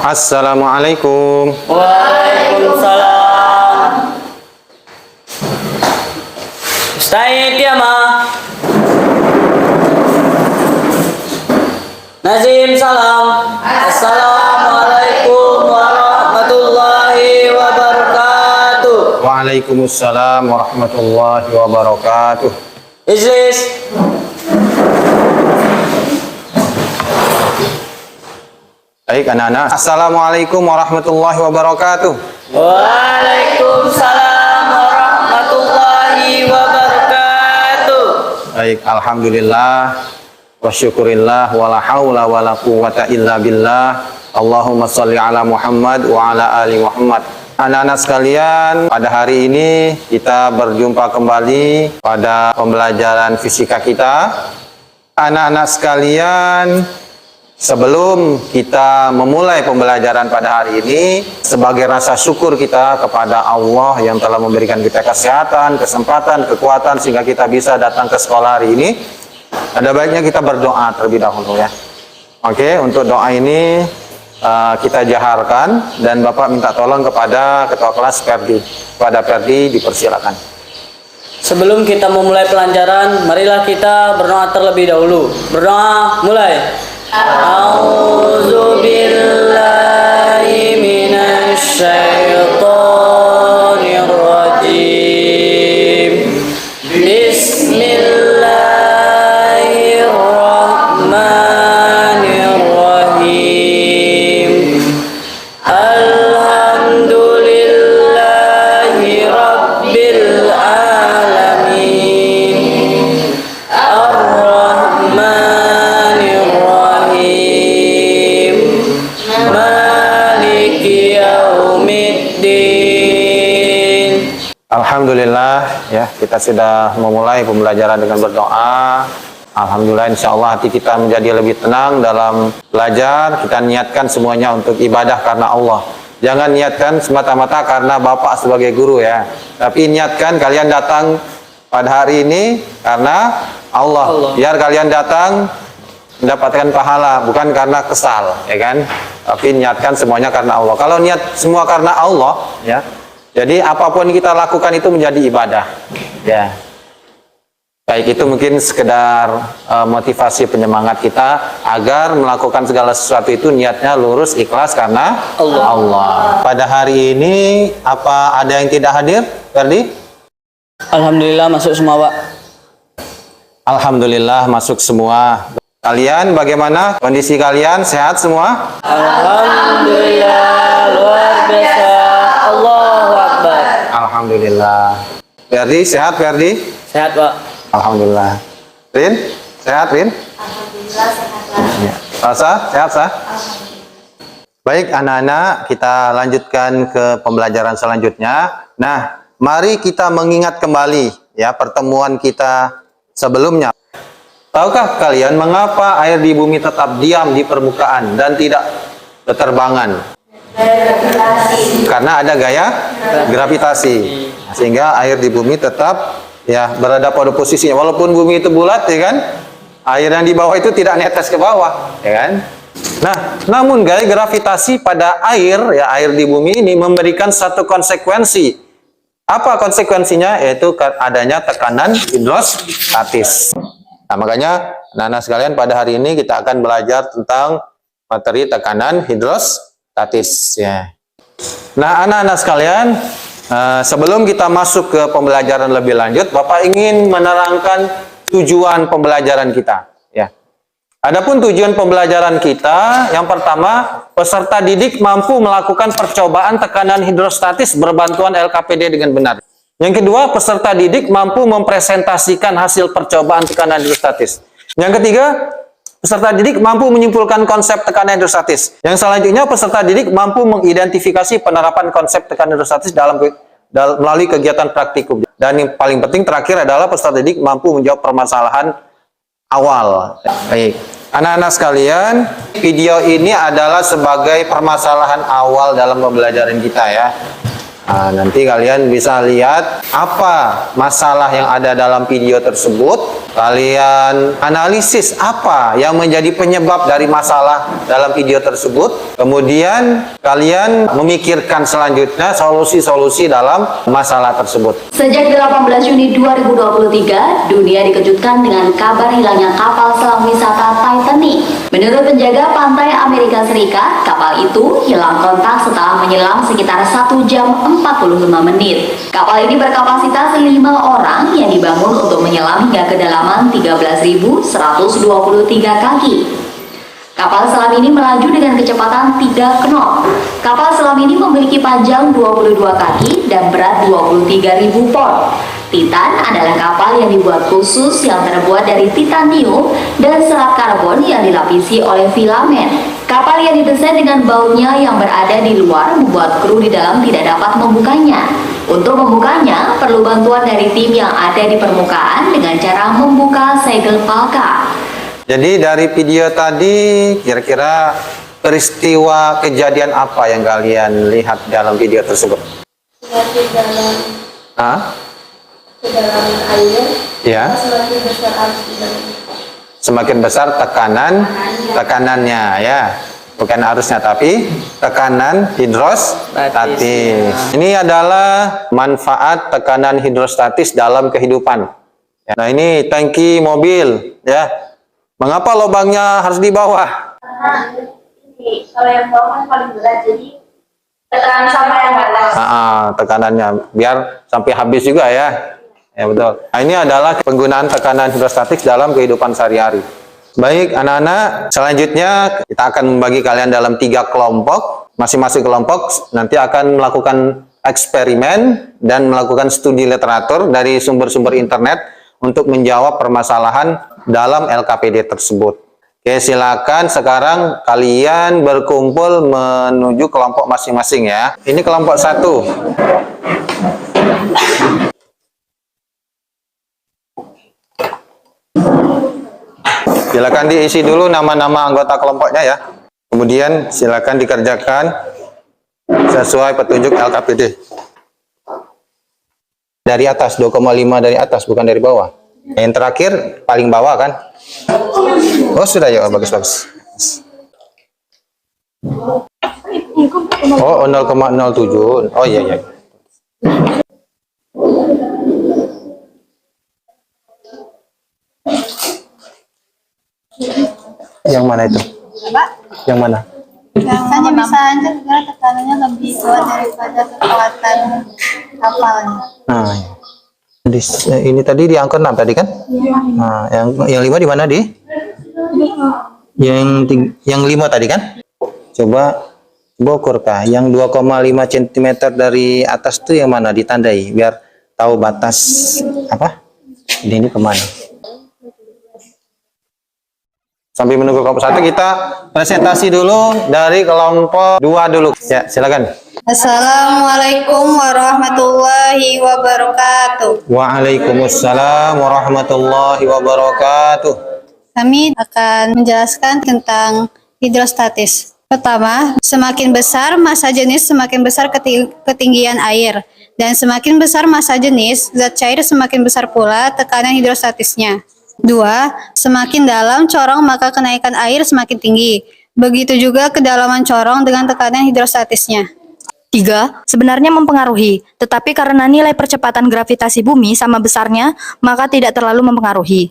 Assalamualaikum. Waalaikumsalam. Ustaz dia mah. Nazim salam. Assalamualaikum warahmatullahi wabarakatuh. Waalaikumsalam warahmatullahi wabarakatuh. Ijlis. Baik anak-anak. Assalamualaikum warahmatullahi wabarakatuh. Waalaikumsalam warahmatullahi wabarakatuh. Baik, alhamdulillah wa syukurillah wa la haula wa la quwwata illa billah. Allahumma sholli ala Muhammad wa ala ali Muhammad. Anak-anak sekalian, pada hari ini kita berjumpa kembali pada pembelajaran fisika kita. Anak-anak sekalian, sebelum kita memulai pembelajaran pada hari ini, sebagai rasa syukur kita kepada Allah yang telah memberikan kita kesehatan, kesempatan, kekuatan sehingga kita bisa datang ke sekolah hari ini, ada baiknya kita berdoa terlebih dahulu ya. Oke, untuk doa ini kita jaharkan dan Bapak minta tolong kepada Ketua Kelas Ferdi. Kepada Ferdi dipersilakan. Sebelum kita memulai pelajaran, marilah kita berdoa terlebih dahulu. Berdoa, mulai. A'udzu billahi minasy syaithanir rajim. Bismillahirrahmanirrahim. Alhamdulillahi rabbil alamin. Ar-Rahmanir Rahim. Maliki yaumiddin. Alhamdulillah ya, kita sudah memulai pembelajaran dengan berdoa. Alhamdulillah, insya Allah hati kita menjadi lebih tenang dalam belajar. Kita niatkan semuanya untuk ibadah karena Allah. Jangan niatkan semata-mata karena Bapak sebagai guru ya. Tapi niatkan kalian datang pada hari ini karena Allah. Biar kalian datang mendapatkan pahala, bukan karena kesal, ya kan? Tapi niatkan semuanya karena Allah. Kalau niat semua karena Allah, ya. Jadi apapun yang kita lakukan itu menjadi ibadah, ya. Baik, itu mungkin sekedar motivasi penyemangat kita agar melakukan segala sesuatu itu niatnya lurus, ikhlas karena Allah. Pada hari ini apa ada yang tidak hadir, Ferdi? Alhamdulillah masuk semua, Pak. Alhamdulillah masuk semua. Kalian bagaimana kondisi kalian? Sehat semua? Alhamdulillah luar biasa. Allahu Akbar. Alhamdulillah. Ferdi sehat, Ferdi? Sehat, Pak. Alhamdulillah. Rin, sehat Rin? Alhamdulillah sehat lah. Ya. Salsa, sehat Sa? Baik anak-anak, kita lanjutkan ke pembelajaran selanjutnya. Nah, mari kita mengingat kembali ya pertemuan kita sebelumnya. Tahukah kalian mengapa air di bumi tetap diam di permukaan dan tidak berterbangan? Karena ada gaya gravitasi. Sehingga air di bumi tetap ya berada pada posisinya. Walaupun bumi itu bulat ya kan, air yang di bawah itu tidak netes ke bawah, ya kan? Nah, namun gaya gravitasi pada air ya, air di bumi ini memberikan satu konsekuensi. Apa konsekuensinya? Yaitu adanya tekanan hidrostatis. Nah, makanya anak-anak sekalian pada hari ini kita akan belajar tentang materi tekanan hidrostatis ya. Nah, anak-anak sekalian, sebelum kita masuk ke pembelajaran lebih lanjut, Bapak ingin menerangkan tujuan pembelajaran kita. Ya. Adapun tujuan pembelajaran kita, yang pertama, peserta didik mampu melakukan percobaan tekanan hidrostatis berbantuan LKPD dengan benar. Yang kedua, peserta didik mampu mempresentasikan hasil percobaan tekanan hidrostatis. Yang ketiga, peserta didik mampu menyimpulkan konsep tekanan hidrostatis. Yang selanjutnya, peserta didik mampu mengidentifikasi penerapan konsep tekanan hidrostatis melalui kegiatan praktikum. Dan yang paling penting terakhir adalah peserta didik mampu menjawab permasalahan awal. Baik, anak-anak sekalian, video ini adalah sebagai permasalahan awal dalam pembelajaran kita ya. Nah, nanti kalian bisa lihat apa masalah yang ada dalam video tersebut. Kalian analisis apa yang menjadi penyebab dari masalah dalam video tersebut. Kemudian kalian memikirkan selanjutnya solusi-solusi dalam masalah tersebut. Sejak 18 Juni 2023, dunia dikejutkan dengan kabar hilangnya kapal selam wisata Titanic. Menurut penjaga pantai Amerika Serikat, kapal itu hilang kontak setelah menyelam sekitar 1 jam 45 menit. Kapal ini berkapasitas 5 orang yang dibangun untuk menyelam hingga kedalaman 13.123 kaki. Kapal selam ini melaju dengan kecepatan 3 knot. Kapal selam ini memiliki panjang 22 kaki dan berat 23.000 pon. Titan adalah kapal yang dibuat khusus yang terbuat dari titanium dan serat karbon yang dilapisi oleh filamen. Kapal yang didesain dengan bautnya yang berada di luar membuat kru di dalam tidak dapat membukanya. Untuk membukanya, perlu bantuan dari tim yang ada di permukaan dengan cara membuka segel palka. Jadi dari video tadi kira-kira peristiwa kejadian apa yang kalian lihat dalam video tersebut? Semakin dalam Hah? kedalaman air, Ya. semakin besar arus di dalamnya. Semakin besar tekanannya ya. Bukan arusnya tapi tekanan hidrostatis. Ini adalah manfaat tekanan hidrostatis dalam kehidupan. Ya, nah ini tangki mobil ya. Mengapa lubangnya harus di bawah? Karena ini kalau yang bawah kan paling berat, jadi tekanan sama yang atas. Tekanannya biar sampai habis juga ya. Ya betul. Nah, ini adalah penggunaan tekanan hidrostatik dalam kehidupan sehari-hari. Baik anak-anak, selanjutnya kita akan membagi kalian dalam 3 kelompok. Masing-masing kelompok nanti akan melakukan eksperimen dan melakukan studi literatur dari sumber-sumber internet untuk menjawab permasalahan dalam LKPD tersebut. Oke, silakan sekarang kalian berkumpul menuju kelompok masing-masing ya. Ini kelompok 1. Silakan diisi dulu nama-nama anggota kelompoknya ya. Kemudian silakan dikerjakan sesuai petunjuk LKPD. Dari atas, 2,5 dari atas, bukan dari bawah. Yang terakhir paling bawah kan? Oh sudah ya, bagus-bagus. Oh 0,07. Oh iya iya. Yang mana itu? Yang mana? Biasanya bisa aja karena tekanannya lebih kuat daripada kekuatan kapalnya. Nah, ini tadi di angka 6 tadi kan? Nah, yang 5 di mana di? Yang 5 tadi kan? Coba ukur kah? Yang 2,5 cm dari atas tuh yang mana ditandai biar tahu batas apa? Ini kemana? Sambil menunggu kelompok 1 kita presentasi dulu dari kelompok 2 dulu. Ya, silakan. Assalamualaikum warahmatullahi wabarakatuh. Waalaikumsalam warahmatullahi wabarakatuh. Kami akan menjelaskan tentang hidrostatis. Pertama, semakin besar massa jenis, semakin besar ketinggian air. Dan semakin besar massa jenis, zat cair semakin besar pula tekanan hidrostatisnya. 2. Semakin dalam corong maka kenaikan air semakin tinggi. Begitu juga kedalaman corong dengan tekanan hidrostatisnya. 3. Sebenarnya mempengaruhi, tetapi karena nilai percepatan gravitasi bumi sama besarnya, maka tidak terlalu mempengaruhi.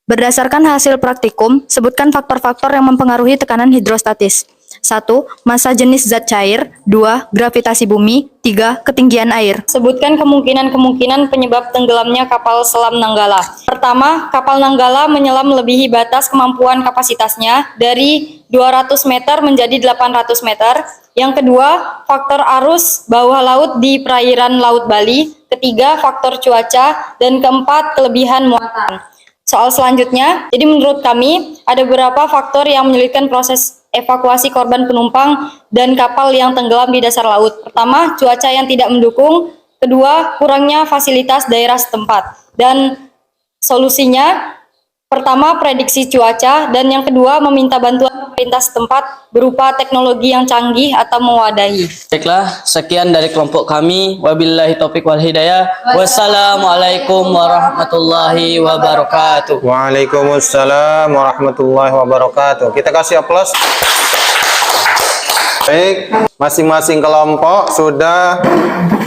Berdasarkan hasil praktikum, sebutkan faktor-faktor yang mempengaruhi tekanan hidrostatis. 1. Massa jenis zat cair. 2. Gravitasi bumi. 3. Ketinggian air. Sebutkan kemungkinan-kemungkinan penyebab tenggelamnya kapal selam Nanggala. Pertama, kapal Nanggala menyelam melebihi batas kemampuan kapasitasnya dari 200 meter menjadi 800 meter. Yang kedua, faktor arus bawah laut di perairan Laut Bali. Ketiga, faktor cuaca. Dan keempat, kelebihan muatan. Soal selanjutnya, jadi menurut kami ada beberapa faktor yang menyulitkan proses evakuasi korban penumpang dan kapal yang tenggelam di dasar laut. Pertama, cuaca yang tidak mendukung. Kedua, kurangnya fasilitas daerah setempat. Dan solusinya, Pertama, prediksi cuaca, dan yang kedua, meminta bantuan pemerintah setempat berupa teknologi yang canggih atau mewadahi. Baiklah, sekian dari kelompok kami. Wabillahi taufiq wal hidayah. Wassalamualaikum warahmatullahi wabarakatuh. Waalaikumsalam warahmatullahi wabarakatuh. Kita kasih aplaus. Baik, masing-masing kelompok sudah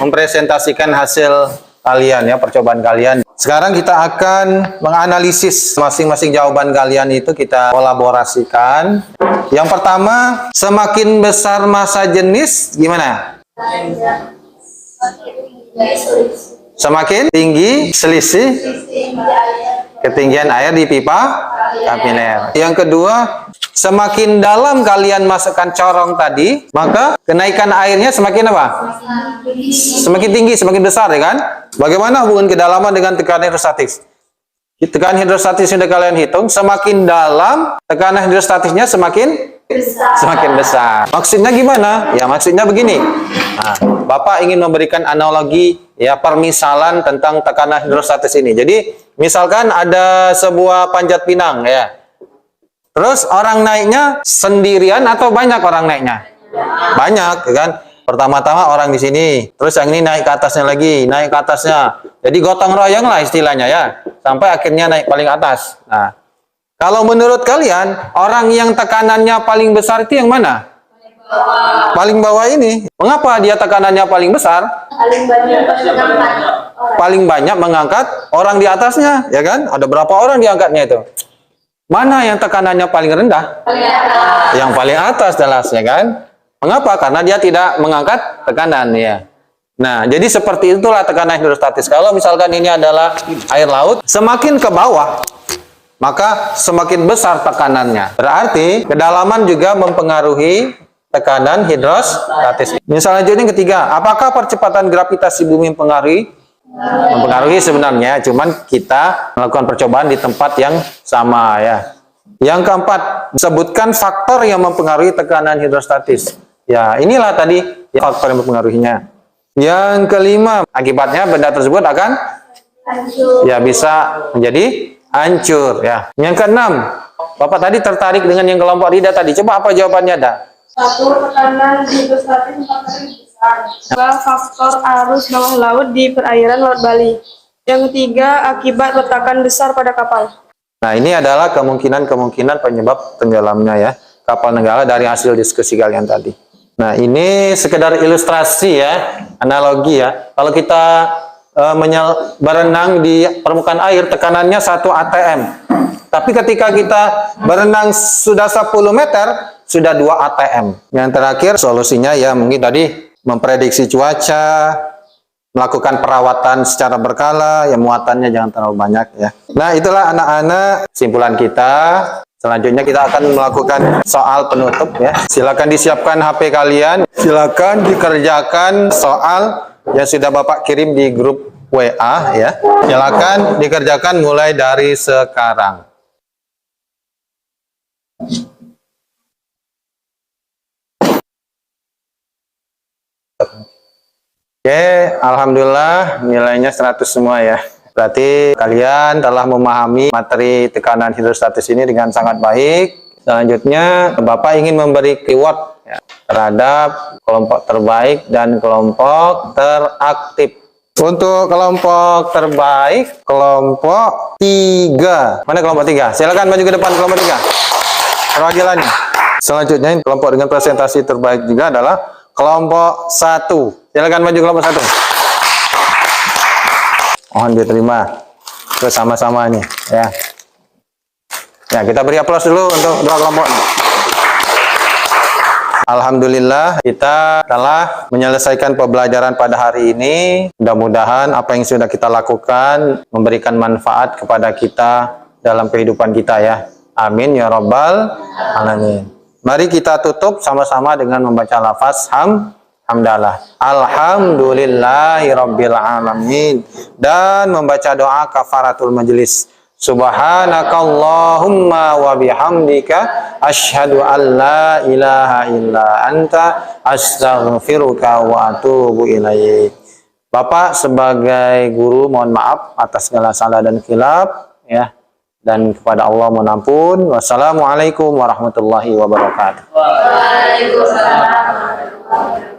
mempresentasikan hasil kalian ya, percobaan kalian. Sekarang kita akan menganalisis masing-masing jawaban kalian itu, kita kolaborasikan. Yang pertama, semakin besar massa jenis gimana? Semakin tinggi selisih ketinggian air di pipa kapiler. Yang kedua, semakin dalam kalian masukkan corong tadi, maka kenaikan airnya semakin apa? Semakin tinggi, semakin besar, ya kan? Bagaimana hubungan kedalaman dengan tekanan hidrostatis? Tekanan hidrostatis sudah kalian hitung, semakin dalam tekanan hidrostatisnya semakin besar. Maksudnya gimana? Ya maksudnya begini. Nah, Bapak ingin memberikan analogi ya, permisalan tentang tekanan hidrostatis ini. Jadi misalkan ada sebuah panjat pinang ya. Terus orang naiknya sendirian atau banyak orang naiknya? Banyak, kan? Pertama-tama orang di sini, terus yang ini naik ke atasnya lagi, naik ke atasnya. Jadi gotong royong lah istilahnya ya, sampai akhirnya naik paling atas. Nah, kalau menurut kalian, orang yang tekanannya paling besar itu yang mana? Paling bawah ini. Mengapa dia tekanannya paling besar? Paling banyak mengangkat orang di atasnya, ya kan? Ada berapa orang diangkatnya itu? Mana yang tekanannya paling rendah? Yang paling atas jelas, ya kan? Mengapa? Karena dia tidak mengangkat tekanan, ya. Nah, jadi seperti itulah tekanan hidrostatis. Kalau misalkan ini adalah air laut, semakin ke bawah, maka semakin besar tekanannya. Berarti kedalaman juga mempengaruhi tekanan hidrostatis. Misalnya yang ketiga, apakah percepatan gravitasi bumi mempengaruhi? Mempengaruhi sebenarnya, cuman kita melakukan percobaan di tempat yang sama ya. Yang keempat, sebutkan faktor yang mempengaruhi tekanan hidrostatis. Ya, inilah tadi ya, faktor yang mempengaruhinya. Yang kelima, akibatnya benda tersebut akan ya bisa menjadi hancur ya. Yang keenam, Bapak tadi tertarik dengan yang kelompok Rida tadi. Coba apa jawabannya, Da? Satu, tekanan hidrostatis 4 kali besar. Dua, faktor arus bawah laut di perairan Laut Bali. Yang ketiga, akibat retakan besar pada kapal. Nah, ini adalah kemungkinan penyebab tenggelamnya ya kapal Nenggala dari hasil diskusi kalian tadi. Nah, ini sekedar ilustrasi ya, analogi ya. Kalau kita berenang di permukaan air, tekanannya 1 atm. Tapi ketika kita berenang sudah 10 meter, sudah 2 atm. Yang terakhir solusinya ya mungkin tadi memprediksi cuaca, melakukan perawatan secara berkala, ya muatannya jangan terlalu banyak ya. Nah, itulah anak-anak kesimpulan kita. Selanjutnya kita akan melakukan soal penutup ya. Silakan disiapkan HP kalian, silakan dikerjakan soal yang sudah Bapak kirim di grup WA ya. Silakan dikerjakan mulai dari sekarang. Oke, alhamdulillah nilainya 100 semua ya. Berarti kalian telah memahami materi tekanan hidrostatis ini dengan sangat baik. Selanjutnya, Bapak ingin memberi keyword ya, terhadap kelompok terbaik dan kelompok teraktif. Untuk kelompok terbaik, kelompok 3. Mana kelompok 3? Silakan maju ke depan kelompok 3. Perwakilannya. Selanjutnya, kelompok dengan presentasi terbaik juga adalah kelompok 1. Silakan maju kelompok 1. Mohon diterima bersama-sama nih ya. Ya, kita beri aplaus dulu untuk dua kelompok. Alhamdulillah kita telah menyelesaikan pembelajaran pada hari ini. Mudah-mudahan apa yang sudah kita lakukan memberikan manfaat kepada kita dalam kehidupan kita ya. Amin ya rabbal alamin. Mari kita tutup sama-sama dengan membaca lafaz hamdalah. Alhamdulillahi rabbil alamin. Dan membaca doa kafaratul majelis. Subhanakallahumma wa bihamdika asyhadu an la ilaha illa anta astaghfiruka wa atubu ilaik. Bapak sebagai guru mohon maaf atas segala salah dan khilaf ya. dan kepada Allah mohon ampun. Wassalamualaikum warahmatullahi wabarakatuh. Waalaikumsalam warahmatullahi wabarakatuh.